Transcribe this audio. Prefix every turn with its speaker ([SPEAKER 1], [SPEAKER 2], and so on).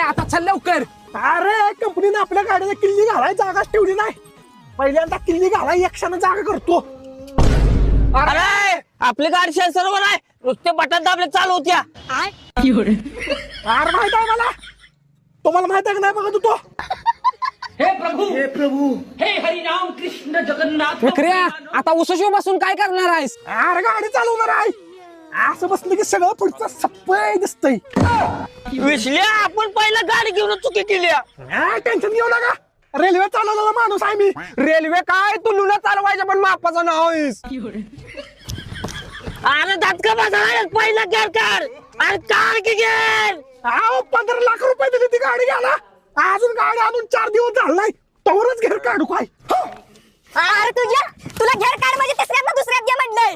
[SPEAKER 1] आता चल लवकर.
[SPEAKER 2] अरे कंपनीने आपल्या गाडीला किल्ली घालाय जागाच ठेवली नाही. पहिल्यांदा किल्ली घालाय एकशानं जागा करतो.
[SPEAKER 3] अरे आपली गाडी सेन्सरवर आहे, नुसते बटन दाबले चालू होत्या.
[SPEAKER 2] अरे माहित आहे मला. तुम्हाला माहित आहे का नाही बघा तो.
[SPEAKER 4] हे प्रभु
[SPEAKER 2] हे प्रभू
[SPEAKER 4] हे हरिनाम कृष्ण जगन्नाथ
[SPEAKER 1] विक्रिया आता उसशीव बसून काय करणार आहेस?
[SPEAKER 2] अरे गाडी चालवणार आहे. असं बसलं की सगळं पुढचं सप्पय दिसतंय.
[SPEAKER 3] विसल्या आपण पहिला गाडी घेऊन चुकी केली.
[SPEAKER 2] टेन्शन घेऊ नका. रेल्वे चालवलेला माणूस आहे मी.
[SPEAKER 1] रेल्वे काय तू लुना चालवायच्या पण मापाचा नाव आहेस.
[SPEAKER 3] अरे धक्का बसला पहिला गेअर कर. अरे कार की गेअर.
[SPEAKER 2] 15 लाख रुपये दिली ती गाडी घ्यायला. अजून गाडी आणून 4 दिवस झालाय. तवरच घेर काढू काय.
[SPEAKER 5] अरे तुला घेर काढ म्हणजे तिसऱ्यात दुसऱ्यात घे म्हणलंय.